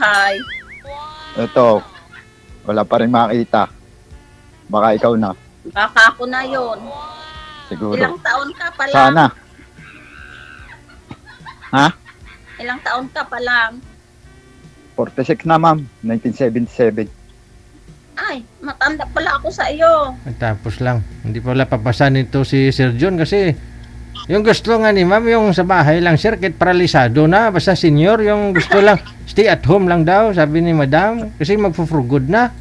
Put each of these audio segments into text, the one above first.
buhay? Ito, wala pa rin makita. Baka ikaw na, Baka ako na yon. siguro. Ilang taon ka pa lang? Sana. Ha? Ilang taon ka pa lang? 46 na, ma'am. 1977. Ay, matanda pala ako sa iyo. Tapos lang. Hindi pala papasan nito si Sir John kasi yung gusto nga ni ma'am, yung sa bahay lang, sir, kahit paralisado na, basta senior, yung gusto lang, stay at home lang daw, sabi ni madam, kasi magpo-for-good na.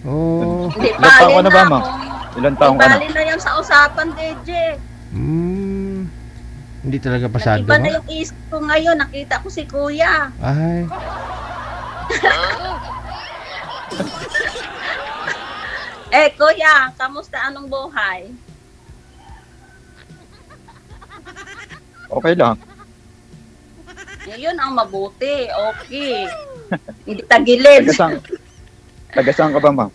Oh. Hindi, Ilang taon ka na ba, ako. ma'am? Ilang taon ka na? Bali na yan sa usapan, DJ. Hindi talaga pasado, Iba na ma'am. yung isip ko ngayon. Nakita ko si Kuya. Ay, Kuya, kamusta anong buhay? Okay lang. Yun ang mabuti. Okay. Hindi tagilid. Taga saan ka ba, ma'am?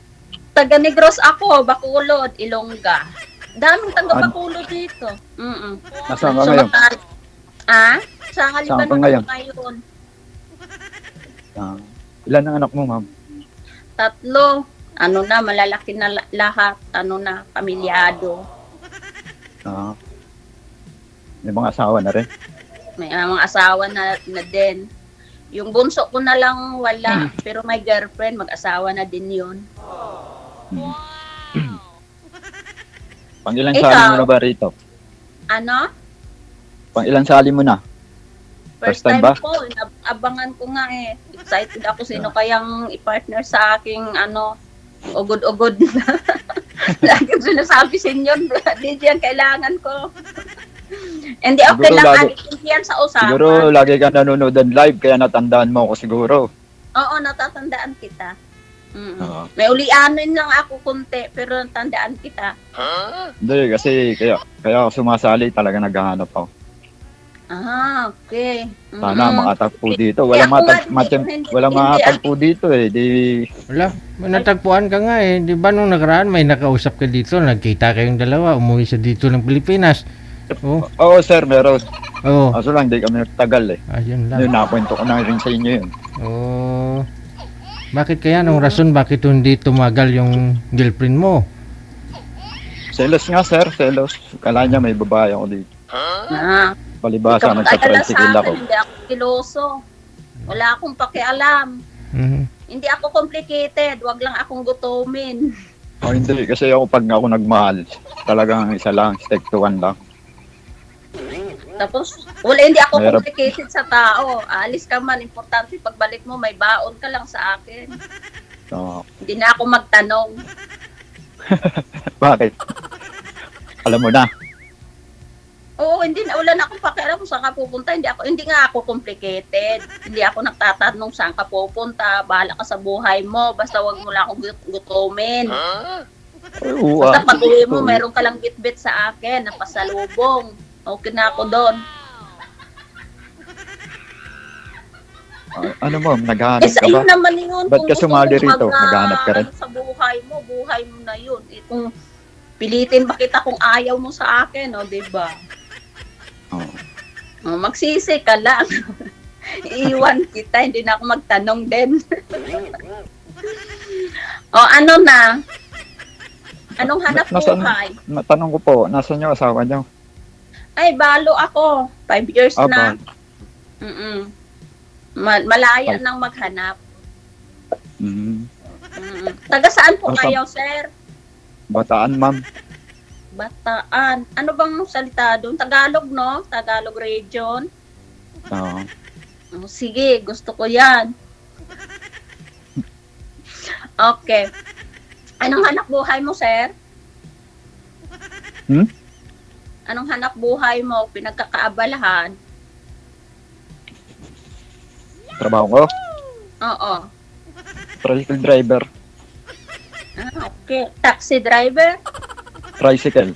Taga Negros ako, Bacolod, Ilongga. Daming taga Bacolod dito. Nasaan ka ngayon? Sa Saan Liban ka ngayon? ngayon. Ilan ang anak mo, ma'am? 3. Ano na, malalaki na lahat. Ano na, pamilyado. May mga asawa na rin. May mga asawa na din. Yung bunso ko na lang wala. Pero may girlfriend, mag-asawa na din yun. Pang ilang Ikaw? sali mo na ba rito? Ano? Pang ilang sali mo na? First time ba? ko, abangan ko nga eh. Excited ako sino kayang i-partner sa aking ugod-ugod. Lagi sinasabi senyor, DJ ang kailangan ko. Hindi okay Siguro lang lagi- alitindihan sa usapan. Siguro lagi ka nanonood ng live kaya natandaan mo ako siguro. Oo, natatandaan kita. Oo. May ulianin lang ako kunti, pero natandaan kita. Hindi, kasi kaya ako sumasali talaga naghahanap ako. Okay. Sana makatagpo dito. Kaya Walang ako nga, hindi- makatagpo dito eh. wala. May natagpuan ka nga eh. Di ba nung nakaraan may nakausap ka dito, nagkita kayong dalawa, umuwi sa dito ng Pilipinas. Oh, Oo sir, meron. oh, Kaso lang, di kami nagtagal eh. ayun Yun, lang. nakwento ko na rin sa inyo yun. Oh, bakit kaya? Anong rason? Bakit hindi tumagal yung girlfriend mo? Selos nga sir, selos. Kala niya may babae ako dito. Palibasa, Ikaw mag-alala sa nagsa-tricycle akin, ako. hindi ako kiloso. Wala akong pakialam. Mhm. Hindi ako complicated. Wag lang akong gutumin. Oh, hindi, kasi ako pag ako nagmahal, talagang isa lang, stick to one lang. Tapos, hindi ako Mahirap. complicated sa tao. Alis ka man, importante pagbalik mo, may baon ka lang sa akin. So, Hindi na ako magtanong. bakit? Alam mo na. Oo, wala na akong pakialam kung saan ka pupunta. Hindi nga ako complicated. Hindi ako nagtatanong saan ka pupunta. Bahala ka sa buhay mo. Basta wag mo lang akong gutumin. Oo, Basta pag uwi mo, meron ka lang bit-bit sa akin na pasalubong. Okay na ako doon. ano mo, naghahanap Sa ka iyo ba? naman yun. Ba't Kung ka gusto sumali mong rito? Naghahanap ka rin? sa buhay mo na yun. Kung pilitin ba kita kung ayaw mo sa akin, di ba? Oo. Magsisi ka lang. Iiwan kita, hindi na ako magtanong din. Ano na? Anong hanap buhay? Tanong ko po, nasan yung asawa niyo? Ay, balo ako. 5 years na. Malaya nang maghanap. Taga saan po kayo, sir? Bataan, ma'am. Bataan. Ano bang salita doon? Tagalog, no? Tagalog region. Oo. Sige, gusto ko yan. Okay. Anong hanap buhay mo, sir? Anong hanap buhay mo? Pinagkakaabalahan? Trabaho ko? Oo. Tricycle driver. Okay. Taxi driver? Tricycle.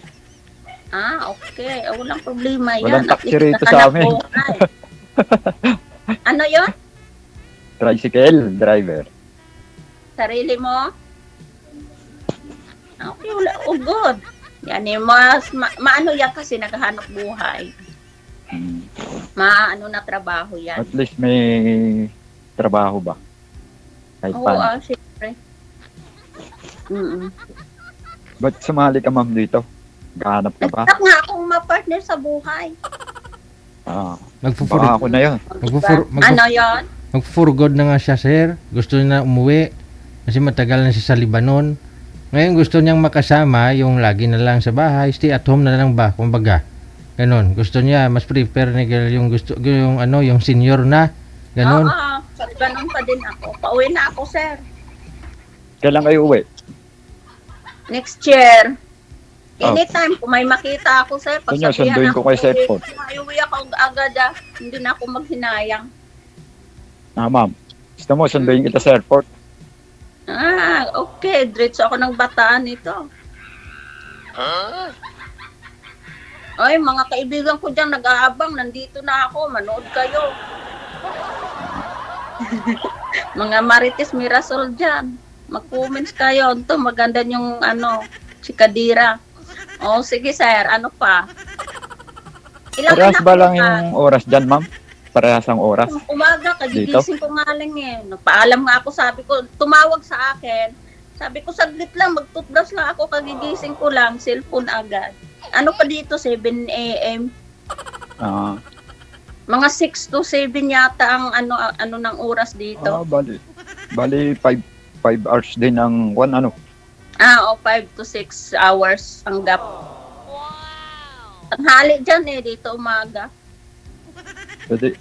Okay. Walang problema yan. Walang At taxi least rito hanap sa amin. buhay. Ano yun? Tricycle driver. Sarili mo? Okay, wala. Good. Yan eh, maano yan kasi naghahanap buhay. Maano na trabaho yan. At least may trabaho ba? Kahit Oo, paano. syempre. Mm-mm. Ba't sumali ka ma'am dito? Gahanap ka ba? Nagtap nga akong ma-partner sa buhay. Ah, Magfufur, baka ako na yun. Ano yon? magfurgod na nga siya, sir. Gusto niya na umuwi kasi matagal na siya sa Libanon. Ngayon gusto niyang makasama yung lagi na lang sa bahay, stay at home na lang ba, kumbaga. Ganon. Gusto niya, mas prefer ni girl yung gusto, yung ano, yung senior na. Ganon. Oo, ganun pa din ako. Pauwi na ako, sir. Kailan kayo uwi? Next year. Oh. Anytime, kung may makita ako, sir, Yun yun, sunduin ko kay Sepon. Uwi ako agad, hindi na ako maghinayang. Ah, ma'am. Gusto mo, sunduin kita sa airport? Ah, okay. Diretso ako ng Bataan ito. Ay, mga kaibigan ko dyan nag-aabang. Nandito na ako. Manood kayo. Mga Marites Mirasol dyan. Mag-comments kayo. Ito, maganda yung si Kadira. Oh, sige sir. Ano pa? Parehas anak ba mo lang ka? yung oras dyan, ma'am? Parehas ang oras? Umaga, kagigising ko nga lang eh. Nagpaalam nga ako, sabi ko, tumawag sa akin. Sabi ko, saglit lang, mag-toothbrush lang ako, kagigising ko lang, cellphone agad. Ano pa dito, 7 a.m.? Ah, Mga 6 to 7 yata ang ano ng oras dito. bali. Bali, 5 hours din ang 1, 5 to 6 hours ang gap. Tanghali dyan eh, dito umaga.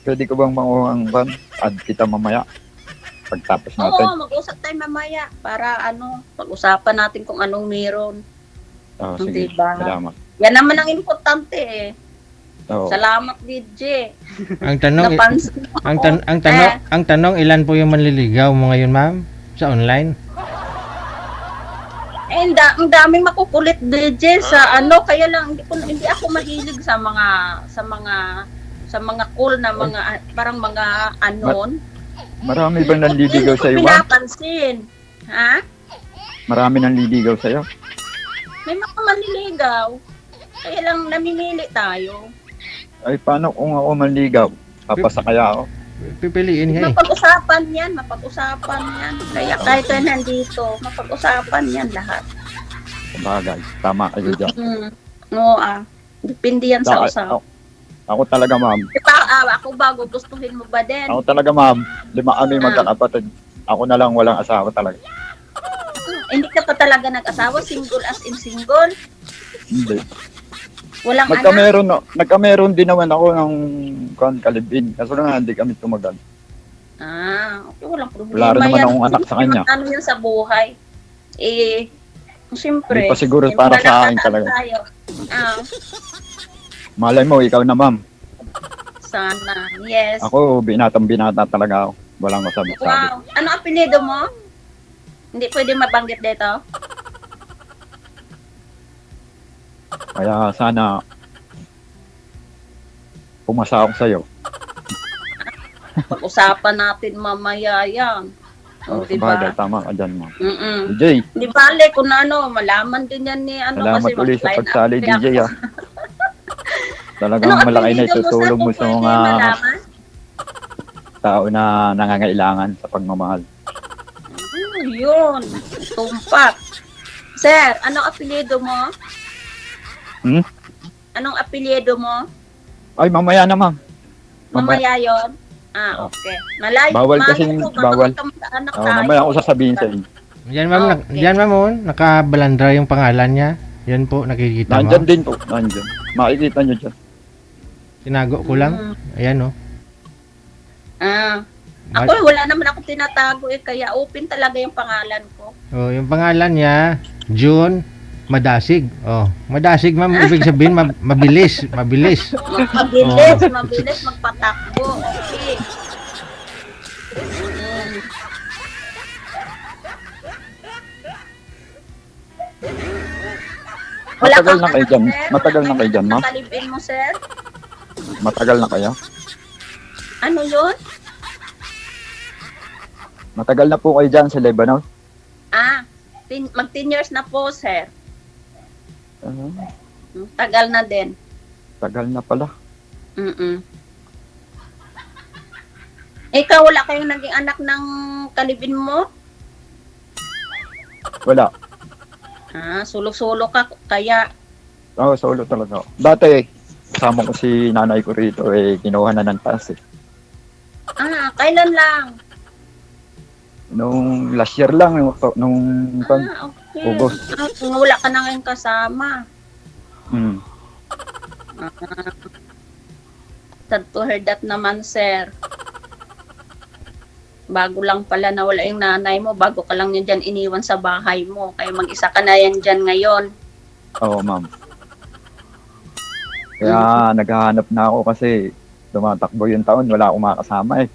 Pwede ko bang manguha ang van? Add kita mamaya. Pagtapos natin. Oo, mag-usap tayo mamaya para pag-usapan natin kung anong meron. Oh, sige. Diba? Salamat. Yan naman ang importante eh. Oo. Salamat, DJ. Ang tanong, Napansin mo ang, ako. tan- ang tanong, ilan po yung manliligaw mo ngayon, ma'am? Sa online? Ang daming makukulit DJ sa kaya lang hindi ako mahilig sa mga cool na mga parang mga anon. Marami bang nanliligaw sa'yo, Hindi ko ma'am? pinapansin. Ha? Marami nanliligaw sa'yo? May mga manliligaw. Kaya lang namimili tayo. Ay, paano kung ako manligaw? Papasa kaya ako? Pipiliin nga eh. Mapag-usapan yan. Kaya kahit tayo nandito, mapag-usapan yan lahat. Sabagay. Tama kayo dyan. Oo Depende yan sa usapan. Ako talaga, ma'am. Ako ba, gugustuhin mo ba din? Ako talaga, ma'am. 5 kami magkakapatid. Ako na lang walang asawa talaga. Hindi ka pa talaga nag-asawa? Single as in single? Hindi. Walang anak? Nagkameron din naman ako ng kalibin. Kaso nga, hindi kami tumagal. Okay, walang problema. Wala rin naman yan. akong anak sa kanya. Ano yan sa buhay? Siyempre. Hindi pa siguro para sa akin talaga. Tayo. Malay mo, ikaw na, ma'am. Sana. Yes. Ako, binata talaga ako. Walang masabi-sabi. Wow. Ano apelyido mo? Hindi pwede mabanggit dito? Kaya sana pumasa ako sa'yo. Pag-usapan natin mamaya yan. Diba? Sabagay, tama ka dyan, ma'am. Mm-mm. DJ, Di bale kung malaman din yan ni salamat kasi ulit sa mag-line pagsali, up DJ, ako. ah. Talagang malaki na itutulong mo sa mga tao na nangangailangan sa pagmamahal. Yun. Tumpak. Sir, anong apelyido mo? Anong apelyido mo? Ay, mamaya na, ma'am. Mamaya yun? Okay. Bawal kasing, bawal. Mamaya ako sasabihin sa inyo. Yan, ma'am. Okay. Yan, ma'am. Nakabalandra yung pangalan niya. Yan po, nakikita mo. Nandyan din po. Nandyan. Makikita nyo dyan. Tinago ko lang. Ayan, oh. Ako, wala naman ako tinatago kaya open talaga yung pangalan ko. Oh, yung pangalan niya, June Madasig. Oh, Madasig, ma'am. Ibig sabihin, mabilis. Mabilis. Mabilis magpatakbo. Okay. Wala Matagal kang na kayo anak, dyan. sir? Matagal na kayo dyan, ma'am. Nakalibin mo, sir? Matagal na kayo. Ano yun? Matagal na po kayo dyan sa Lebanon. Mag 10 years na po, sir. Ah, Tagal na din. tagal na pala. Ikaw, wala kayong naging anak ng kalibin mo? Wala. Sulo-sulo ka, kaya Oo, solo talaga ako. Dati, kasama ko si nanay ko rito, kinuha na ng taas eh. kailan lang? Nung last year lang, nung Okay. August. Wala ka na ngayon kasama. Hmm. Sad to hear that naman, sir. Bago lang pala nawala yung nanay mo, bago ka lang yun dyan iniwan sa bahay mo. Kaya mag-isa ka na yan dyan ngayon. Oo, ma'am. Kaya naghahanap na ako kasi tumatakbo yung taon, wala akong makasama eh.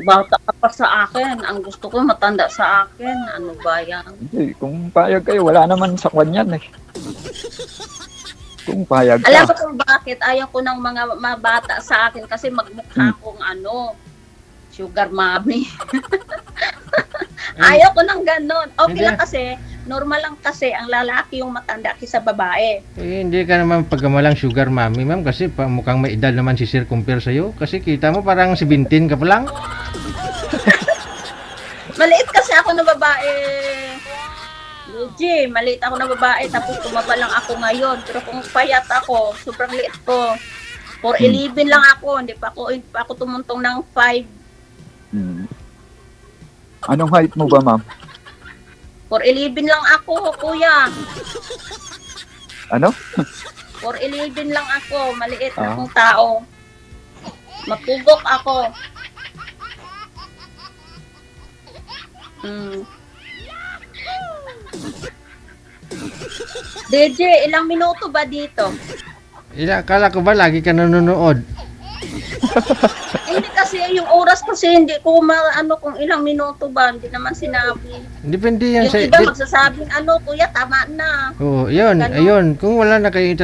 Bata ka pa sa akin. Ang gusto ko matanda sa akin. Ano ba yan? Hindi, kung payag kayo, wala naman sa kwan yan eh. Kung payag Alam ka. ko kung bakit ayaw ko ng mga bata sa akin kasi magmukha akong sugar mommy. Ayaw ko ng ganon. Okay Hindi. lang kasi, normal lang kasi ang lalaki yung matanda kaysa babae. Hindi ka naman pagkamalang sugar mommy, ma'am, kasi mukhang may edad naman si Sir compare sa'yo. Kasi kita mo parang 17 ka pa lang. Maliit kasi ako na babae. Luigi, maliit ako na babae tapos tumaba lang ako ngayon. Pero kung payat ako, sobrang liit ko. 4'11 lang ako, hindi pa ako tumuntong ng 5. Anong height mo ba, ma'am? 4'11 lang ako, kuya. Ano? 4'11 lang ako, maliit Ah. akong tao. Mapugok ako. DJ, ilang minuto ba dito? Akala ko ba lagi ka nanonood? Hindi kasi yung oras kasi hindi ko kung ilang minuto ba, hindi naman sinabi. Depende yan Yung sa... iba magsasabing kuya, tama na. Oh, yun, Ganun. ayun. Kung wala na kayo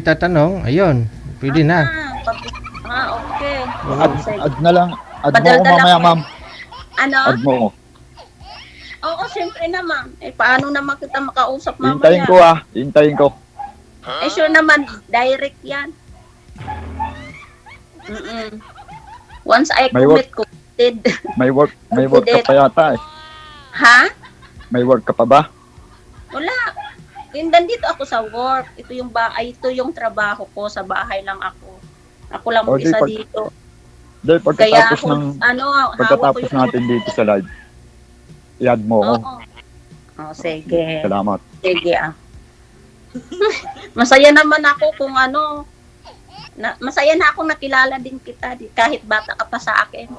tatanong, ayun, pwede na. Okay. Add na lang. Add mo ako Padaldal mamaya, ako. ma'am. Ano? Add mo ako. Oo, siyempre naman. Paano naman kita makausap mamaya? Hintayin ko Hintayin ko. Sure naman, direct yan. Once I May work. committed. May work ka pa yata eh. Ha? May work ka pa ba? Wala. Nandito ako sa work. Ito yung trabaho ko. Sa bahay lang ako. Ako lang O, di isa pag- dito. Dahil Kaya pagkatapos ako, pagkatapos natin dito sa live, i-add mo ako. Oo. Sige. Salamat. Sige Masaya naman ako kung masaya na akong nakilala din kita kahit bata ka pa sa akin.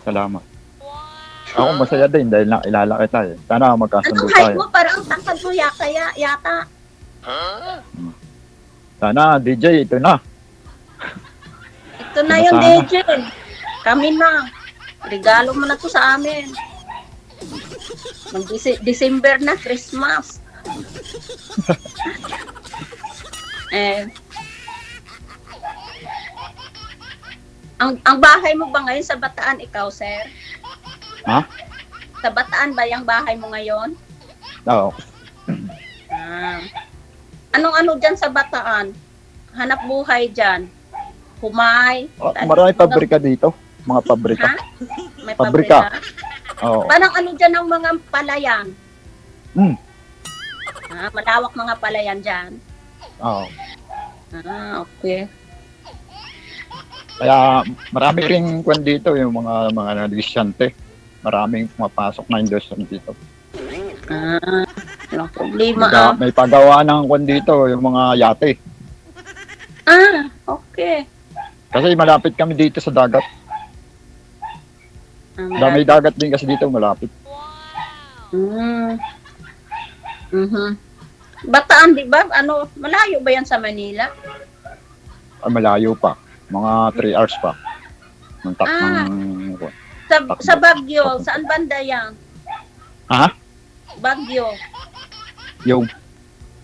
Salamat. Ako masaya din dahil nakilala kita eh. Sana magkasundo Anong height tayo. mo? Parang ang tangkad mo yata. Sana DJ, ito na. Ito na yung Sana. DJ. Kami na. Regalo mo na to sa amin. December na, Christmas. Ang bahay mo ba ngayon sa Bataan, ikaw, sir? Ha? Sa Bataan ba yung bahay mo ngayon? Oo. Anong dyan sa Bataan? Hanap buhay dyan? Humay? Marami pabrika dito. Mga pabrika. Ha? May Pabrika. pabrika? Oo. Parang dyan ang mga palayan? Hmm. Malawak mga palayan dyan? Oo. Okay. Kaya marami ring kwan dito yung mga negosyante. Maraming pumapasok na industry dito. Walang problema. May pagawa ng kwan dito yung mga yate. Okay. Kasi malapit kami dito sa dagat. May dagat din kasi dito malapit. Bataan, di ba? Malayo ba yan sa Manila? Malayo pa. Mga 3 hours pa. Sa Baguio, saan banda yan? Ha? Baguio. Yung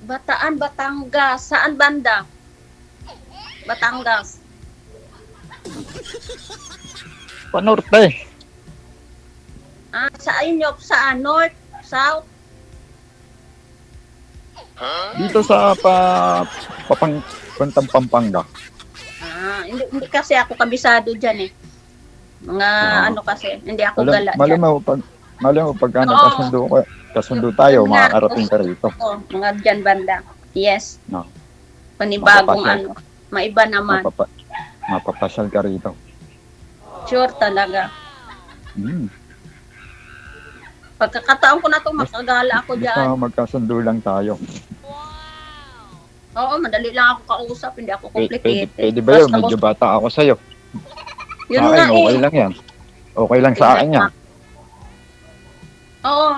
Bataan, Batangas. Saan banda? Batangas. panorte. Sa inyo, saan? North? South? Dito sa Pampanga. Hindi kasi ako kabisado dyan eh. Mga ano kasi, hindi ako gala Malam dyan. mo pagka Oo. kasundo tayo, Yun nga, makakarating ka rito. Mga dyan banda. Yes. No. Panibagong Mapapasyal. maiba naman. Mapapasyal ka rito. Sure talaga. Pagkakataon ko na to, makagala ako Basta dyan. magkasundo lang tayo. Oo, madali lang ako kausap, hindi ako complicated. Pwede ba yun? Basta Medyo bata ako sa'yo. Yun Sa nga akin, okay lang yan. Okay lang sa akin yan. Oo.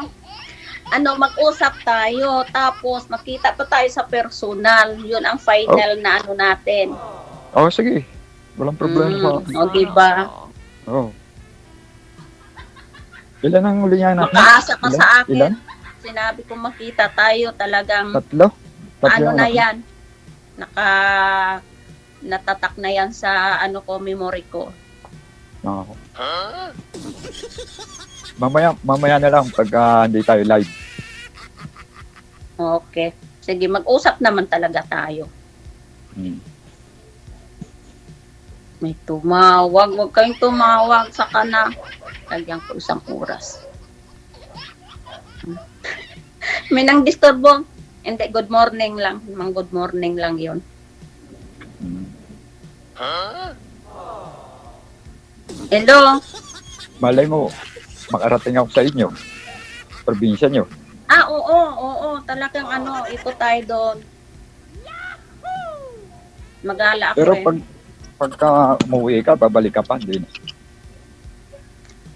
Mag-usap tayo, tapos makita pa tayo sa personal. Yun ang final na ano natin. Oo, sige. Walang problema. O, diba? Oo. Ilan ang huli niya natin? Makaasa ka sa akin. Ilan? Sinabi ko makita tayo talagang Tatlo? ano na anak. yan. Natatak na yan sa memory ko. Oo. Mamaya na lang pag hindi tayo live. Okay. Sige, mag-usap naman talaga tayo. May tumawag. Huwag kayong tumawag sa kana. Lagyan ko 1 oras. May nang disturbo. Hindi, good morning lang. Mang good morning lang yon. Hello? Malay mo, makarating ako sa inyo. Probinsya nyo. Oo. Talagang ikot tayo doon. Magala ako Pero eh. pagka umuwi ka, babalik ka pa, hindi na.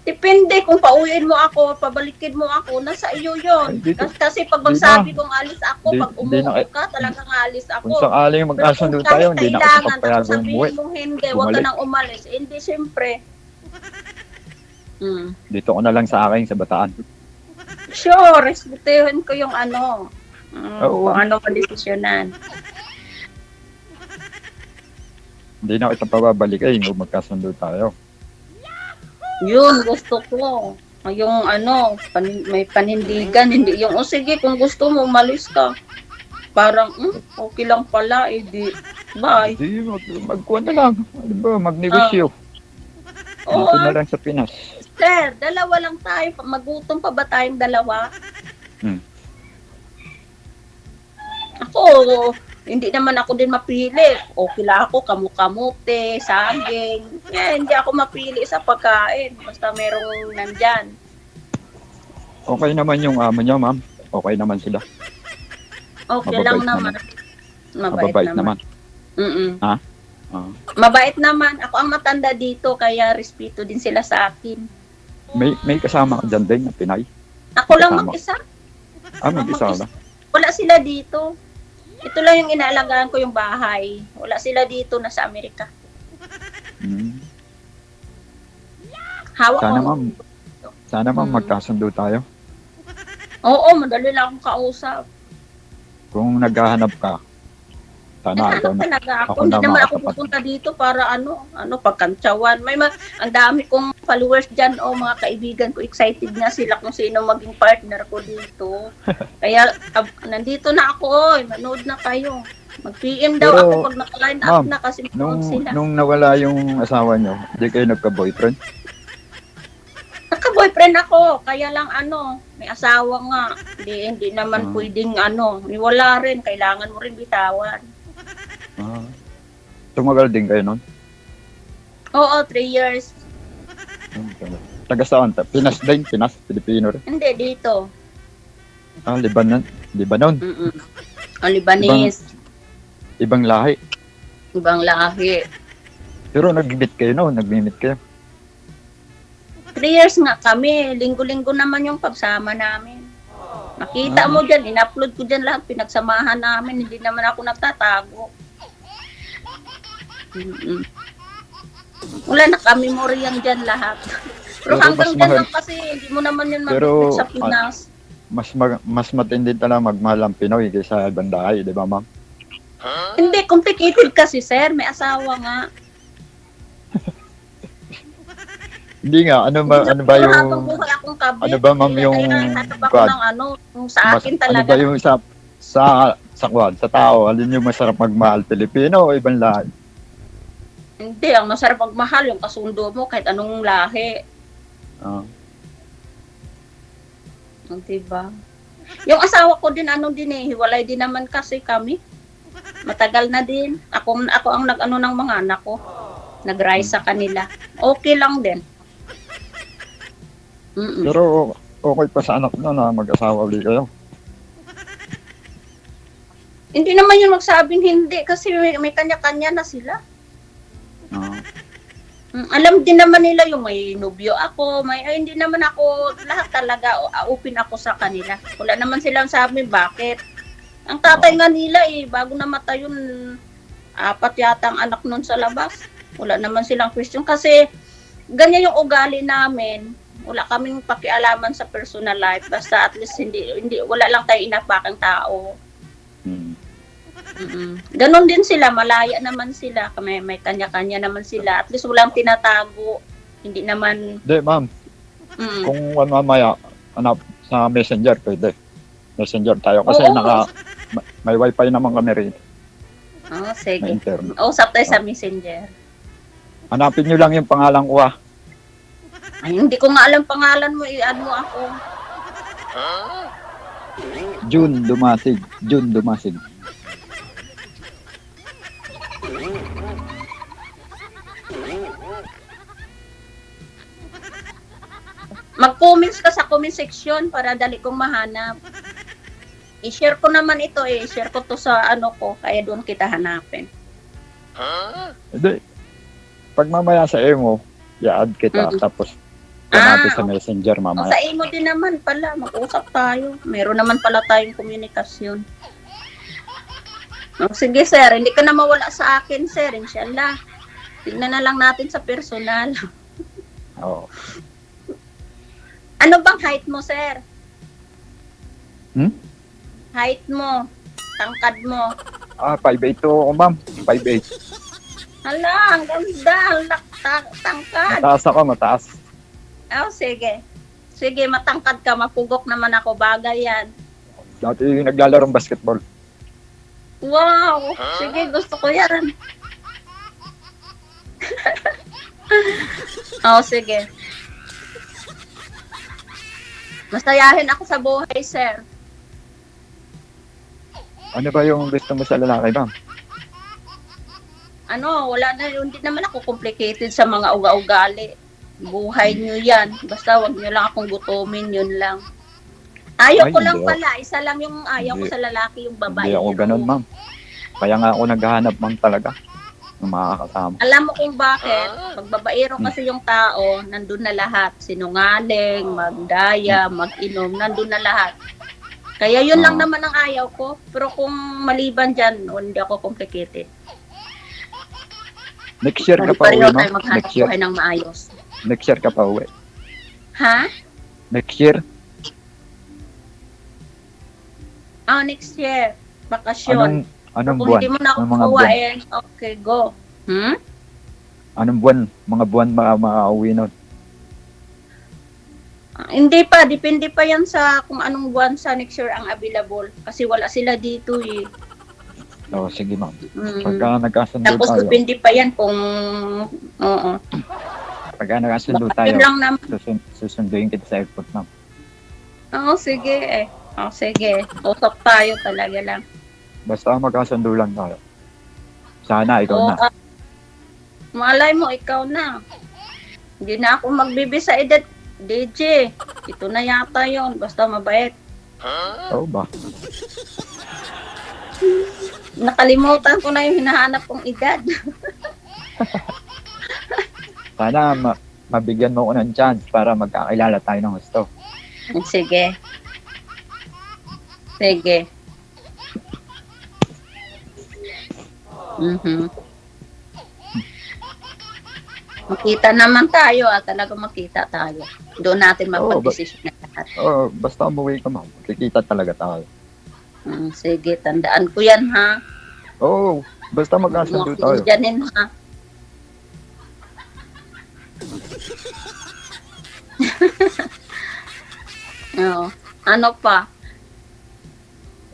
Depende kung pauwiin mo ako, pabalikin mo ako, nasa iyo yun. Ay, dito. Kasi pag Di magsabi na. kong alis ako, Di- pag di na umuwi kay- ka, talagang alis ako. Kung sakaling magkasundo Pero kung tayo, kahit hindi na ako kailangan, papayagan tapos umuwi. sabihin mo hindi, wag ka Bumalik. nang umalis. Hindi, siyempre. Dito ko na lang sa akin, sa Bataan. Sure, respetuhin ko yung Oo. kung ano madesisyonan. Hindi na kita pababalikin kung magkasundo tayo. Yun, gusto ko. Yung may panindigan, hindi yung, sige, kung gusto mo, umalis ka. Parang, okay lang pala, di, bye. Hindi, magkuha na lang. Ano ba, magnegosyo. Oo, Dito na lang sa Pinas. sir, dalawa lang tayo. Magutom pa ba tayong dalawa? Ako, hindi naman ako din mapili. Okay lang ako, kamu-kamote, saging. Hindi ako mapili sa pagkain. Basta merong nandyan. Okay naman yung amo niya, ma'am. Okay naman sila. Okay Mababait lang naman. naman. Mababait naman. Mm-mm. Ah. Mabait naman. Ako ang matanda dito, kaya respeto din sila sa akin. May kasama ka dyan din na Pinay. Ako lang Kasama. mag-isa. May kasama. Wala sila dito. Ito lang yung inaalagaan ko yung bahay. Wala sila dito, nasa Amerika. Hawak Sana ma'am magkasundo tayo. Oo, madali lang akong kausap. Kung naghahanap ka, sana ikaw na. Talaga ako. ako Hindi na naman ako makakapat- pupunta dito para pagkantsawan. Ang dami kong followers dyan, mga kaibigan ko. Excited na sila kung sino maging partner ko dito. Kaya, nandito na ako. Manood na kayo. Mag-PM daw Pero, ako pag naka-line up ma'am, na kasi manood sila. Nung nawala yung asawa nyo, hindi kayo nagka-boyfriend? Naka-boyfriend ako, kaya lang may asawa nga. Hindi naman pwedeng wala rin, kailangan mo rin bitawan. Tumagal din kayo nun? Oo, 3 years. Taga saan? Pinas din? Pinas? Pilipino rin? Hindi, dito. Libanon? Libanese. Ibang lahi. Ibang lahi. Pero nag-meet kayo noon, nag-meet kayo. 3 years nga kami. Linggo-linggo naman yung pagsama namin. Makita mo dyan, in-upload ko dyan lahat, pinagsamahan namin. Hindi naman ako nagtatago. Wala na kami memoryan dyan lahat. Pero hanggang dyan lang kasi, hindi mo naman yun Pero, mabibig sa Pinas. Mas matindi talaga magmahal ang Pinoy kaysa ibang lahi, di ba ma'am? Hindi, complicated kasi sir, may asawa nga. Hindi nga, ano ba yung... Habang buhay akong kabit. Ano ba ma'am yung... Kaya hanap ako ng yung sa akin Ano talaga. ba yung sa tao, alin yung masarap magmahal, Pilipino o ibang lahi? Hindi, ang masarap magmahal yung kasundo mo kahit anong lahi. Ah, Diba? Yung asawa ko din, hiwalay din naman kasi kami. Matagal na din. Ako ang nag-ano ng mga anak ko. Nag-rise sa kanila. Okay lang din. Mm-mm. pero okay pa sa anak na mag-asawa ulit kayo. Hindi naman yun magsabing hindi kasi may kanya-kanya na sila. Ah, Alam din naman nila yung may nobyo ako, hindi naman ako, lahat talaga, open ako sa kanila. Wala naman silang sabi, bakit? Ang tatay nga nila bago namatay yun, 4 yata ang anak nun sa labas. Wala naman silang question kasi ganyan yung ugali namin. Wala kaming pakialaman sa personal life. Basta at least wala lang tayo inapakang tao. hmm. Ganon din sila, malaya naman sila. May kanya-kanya naman sila. At least walang tinatago. Hindi naman... Hindi, ma'am. Kung mamaya, sa messenger, pwede. Messenger tayo. Kasi Oo. may wifi naman kami rin. May Sige. internet. Usap tayo sa messenger. Hanapin nyo lang yung pangalan ko Ay, hindi ko nga alam pangalan mo. I-add mo ako. June Dumasig. June Dumasig. Mag-comments ka sa comment section para dali kong mahanap. I-share ko naman ito I-share ko to sa ko. Kaya doon kita hanapin. Hindi. Pag mamaya sa emo, i-add kita. Tapos, hanapin sa messenger mamaya. Sa imo din naman pala. Mag-usap tayo. Meron naman pala tayong komunikasyon. Sige sir, hindi ka na mawala sa akin sir. Inshallah. Tignan na lang natin sa personal. Oo. Ano bang height mo, sir? Height mo. Tangkad mo. 5'8" to ako, ma'am. 5'8". Hala, ang ganda. Tangkad. Mataas ako, mataas. Sige. Sige, matangkad ka. Mapugok naman ako. Bagay yan. Dati naglalaro basketball. Wow. Sige, gusto ko yan. Sige. Masayahin ako sa buhay, sir. Ano ba yung gusto mo sa lalaki, ma'am? Wala na. Hindi naman ako complicated sa mga uga-ugali. Buhay nyo yan. Basta wag nyo lang akong gutumin, yun lang. Ayaw ko Ay, lang hindi pala. Isa lang yung ayaw ko sa lalaki, yung babae. Hindi ako ganun, ma'am. Kaya nga ako naghahanap, ma'am, talaga. Ng makakasama. Alam mo kung bakit? Pag babaero kasi yung tao, nandun na lahat. Sinungaling, magdaya, mag-inom, nandun na lahat. Kaya yun lang naman ang ayaw ko. Pero kung maliban dyan, hindi ako complicated. Next year ka pa uwi, Pareho ma'am? tayo maghanap Next year. buhay ng maayos. Next year ka pa uwi. Ha? Next year? Next year. Bakasyon. Anong Kung buwan? hindi mo na ako Anong mga buwan? kuwain, okay, go. Anong buwan? Mga buwan makauwi nun? Hindi pa, depende pa yan sa kung anong buwan sa next year ang available. Kasi wala sila dito Oo, sige, ma'am. Pagka nagkasundo Tapos tayo, depende pa yan kung, pagka nagkasundo Baka tayo, yun lang naman. susunduin kita sa airport, ma'am. Sige. Sige. Usap tayo talaga lang. Basta magkasundo lang tayo. Sana, ikaw na. Malay mo, ikaw na. Hindi na ako magbibisa edad. DJ, ito na yata yon. Basta mabait. Oo ba? Nakalimutan ko na yung hinahanap kong edad. Sana mabigyan mo ko ng chance para magkakilala tayo ng gusto. Sige. Sige. Makita naman tayo talaga makita tayo. Doon natin mapag-desisyon na lahat. Oo, basta umuwi ka, ma'am. Kikita talaga tayo. Sige, tandaan ko yan ha. Oo, basta magkasundo tayo. Diyanin ha. Ano pa?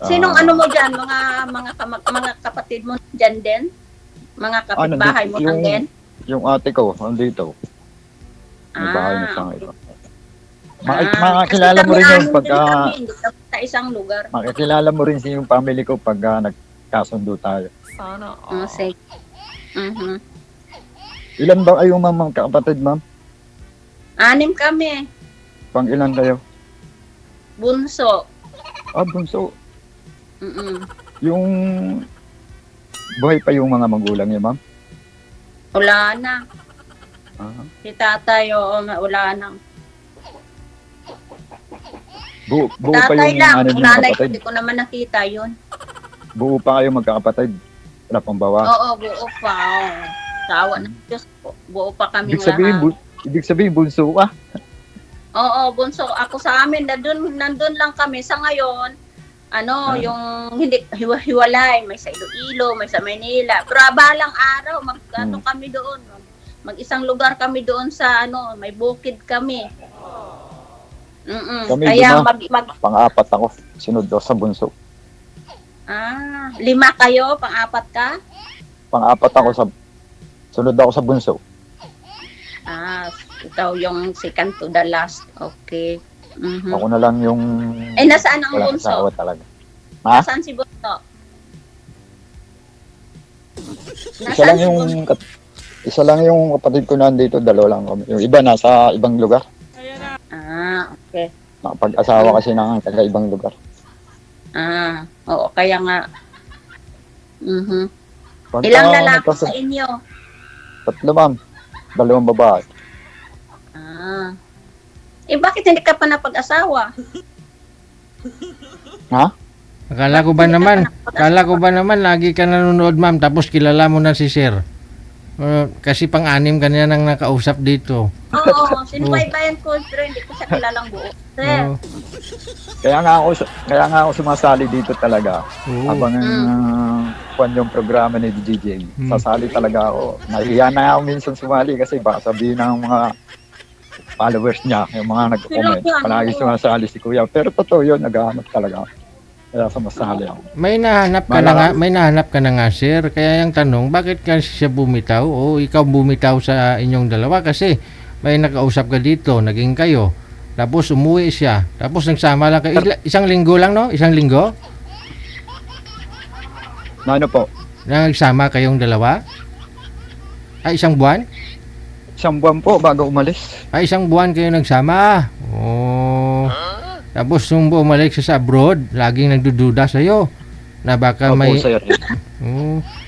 Sinong mo diyan? Mga kapatid mo diyan din? Mga kapitbahay mo lang din? Yung ate ko, andito. May bahay na sa iba. Kasi Makakilala mo kami, rin yun anim din pagka, kami, hindi kami sa isang lugar. makikilala mo rin yung family ko pag nagkasundo tayo. Sige. Mhm. Ilan ba kayong ma'am, kapatid ma'am? 6 kami. Pang ilan kayo? Bunso. Bunso. Mm-mm. Yung buhay pa yung mga magulang niya ma'am? Wala na. Ah. Si tatay, oo, wala na. Buo pa Tatay yung lang. ano niyo Nanay ko, kapatid? hindi ko naman nakita yun. Buo pa kayo magkakapatid? Wala pang bawa? Oo, buo pa. Oo. Sawa ng Diyos po. Buo pa kami Ibig sabihin bunso ka? Oo, bunso. Ako sa amin, nandun lang kami. Sa ngayon, yung hindi hiwalay. May sa Iloilo, may sa Manila. Pero balang araw, kami doon. Mag-isang lugar kami doon sa, may bukid kami. Kami Kaya pang-apat ako. Sunod daw sa bunso. 5 kayo, pang-4 ka? Pang-apat ako sunod ako sa bunso. Ikaw yung second to the last. Okay. Mhm. Ako na lang yung Nasaan ang walang bunso? asawa talaga. Ha? Nasaan si bunso? Isa lang yung kapatid ko nandito, dalawa lang kami. Yung iba nasa ibang lugar. Okay. Nakapag-asawa kasi ng taga-ibang lugar. Oo, kaya nga. Mhm. Pagka Ilang lalaki sa inyo? 3 ma'am. 2 babae. Bakit hindi ka pa napag-asawa? Ha? Akala ko ba naman lagi ka nanonood ma'am tapos kilala mo na si Sir. Kasi pang-anim ka niya nang nakausap dito. Oo, sinubaybayan ko pero hindi ko siya kilalang buo. Sir, Kaya nga ako sumasali dito talaga. Oo. Habang kung yung programa ni DJ, sasali talaga ako. Nahiya na ako minsan sumali kasi baka sabihin ng mga followers niya, yung mga nag-comment. Palagi sumasali si Kuya. Pero totoo yun, naghahanap talaga ako. Kaya sumasali ako. May nahanap ka na nga sir. Kaya yung tanong, bakit ka siya bumitaw? O ikaw bumitaw sa inyong dalawa? Kasi may nakausap ka dito, naging kayo. Tapos umuwi siya. Tapos nagsama lang kayo. Isang linggo lang, no? Isang linggo? Ano po? Nagsama kayong dalawa? Isang buwan? Isang buwan po bago umalis. Isang buwan kayo nagsama. Oh. Tapos nung bumalik siya sa abroad, laging nagdududa sa'yo. Na baka Opo, may... sir.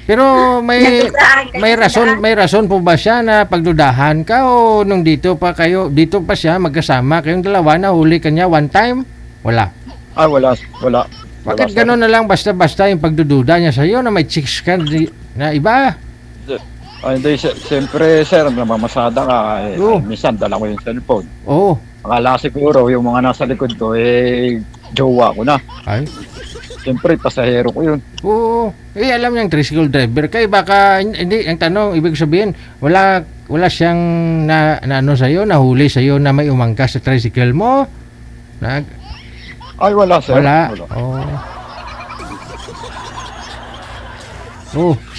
Pero may rason po ba siya na pagdudahan ka o nung dito pa siya magkasama kayong dalawa na huli kanya one time? Wala. Wala. Bakit gano'n na lang basta-basta yung pagdududa niya sa'yo na may chicks ka na iba? Hindi, siyempre sir, namamasada ka. Oo. Minsan dala ko yung cellphone. Oo. Akala siguro yung mga nasa likod ko, jowa ko na. Ay. Siyempre, pasahero ko yun. Oo. Alam niyang tricycle driver kay baka hindi ang tanong ibig sabihin wala siyang na ano sa iyo nahuli sa iyo na may umangkas sa tricycle mo. Wala sir. Wala.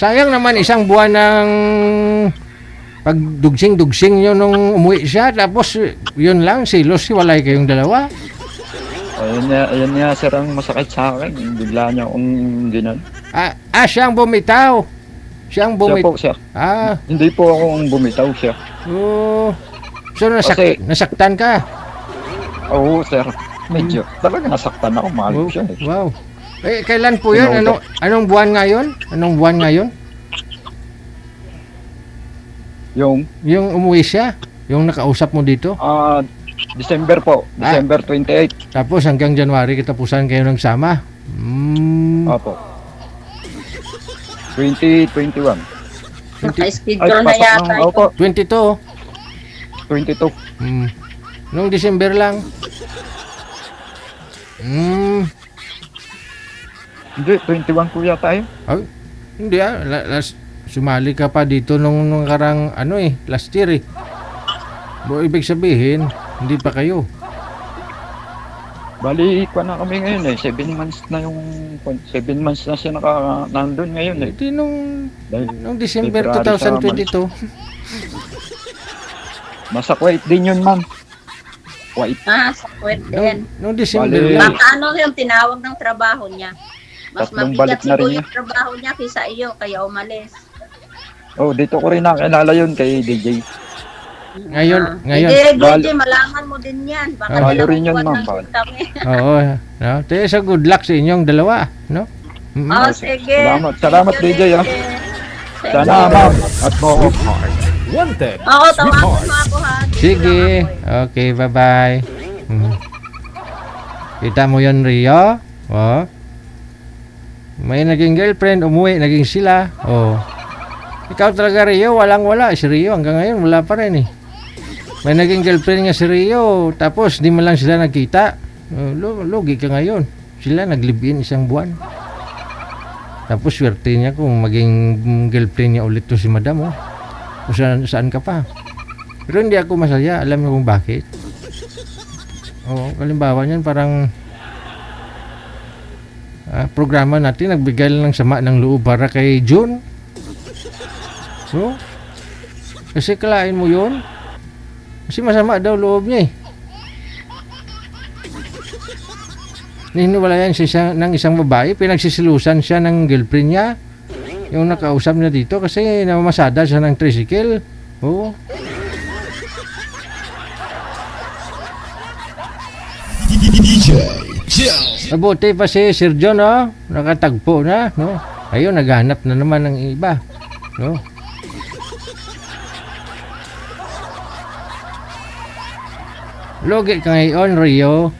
Sayang naman isang buwan ng pagdugsing-dugsing nyo nung umuwi siya tapos yun lang silos walay kayong dalawa. Ayun nga sir ang masakit sa akin. Bigla niya akong ginan. Siyang bumitaw. Siya po, sir. Hindi po akong bumitaw siya. So nasaktan ka? Oo, sir. Medyo. Talaga nasaktan ako. Mahal ko siya. Wow. Kailan po yun? Anong buwan ngayon? Yung umuwi siya? Yung nakausap mo dito? December po. December 28. Tapos hanggang January katapusan kayo nagsama? Opo. 2021. Naka-schedule na yata ito. Opo. 22? 22. Nung December lang? Hindi, 21 kuya tayo. Hindi sumali ka pa dito nung karang last year eh. Ibig sabihin, hindi pa kayo. Bali, ko na kami ngayon eh. 7 months na yung... 7 months na siya nandun ngayon eh. Di nung Dahil December February sa 2022. nasa Kuwait din yun, ma'am. Kuwait. Sa Kuwait din. Nung December Bali. lang. Ano yung tinawag ng trabaho niya? Mas Tatlong mabigat balik na rin siguro niya. yung trabaho niya kaysa iyo, kaya umalis. Oh, dito ko rin nakilala yun kay DJ. Ngayon. Hindi, Bal- DJ, malaman mo din yan. Baka Ah, balo rin yan, nilang ma'am, buwan ng kami. Oo. No? Tayo sa good luck sa inyong dalawa. No? Mm. Oh, sige. Salamat, Thank you, DJ, ah. Sana, ma'am. At mo. Wanted. Oo, tawagan mo ako ha. Dito Sige. lang ako, eh. Okay, bye-bye. Kita mo yon Rio? Oh. May naging girlfriend, umuwi, naging sila. Oh. Ikaw talaga, Rio, walang-wala. Si Rio, hanggang ngayon, wala pa rin eh. May naging girlfriend nga si Rio, tapos di man lang sila nagkita. Logi ka ngayon. Sila naglibin isang buwan. Tapos swerte niya kung maging girlfriend niya ulit to si Madam. Oh. Kung saan ka pa. Pero hindi ako masaya. Alam niyo kung bakit. Oo, kalimbawa niyan parang programa natin nagbigay lang ng sama ng loob para kay June. So, kasi kalain mo yun. Kasi masama daw loob niya eh. Niniwalayan siya ng isang babae, pinagsisilusan siya ng girlfriend niya. Yung nakausap niya dito kasi namamasada siya ng tricycle. Oo. Mabuti pa si Sir John, no? Nakatagpo na, no? Ayun, naghanap na naman ng iba, no? Logi ka ngayon, Rio.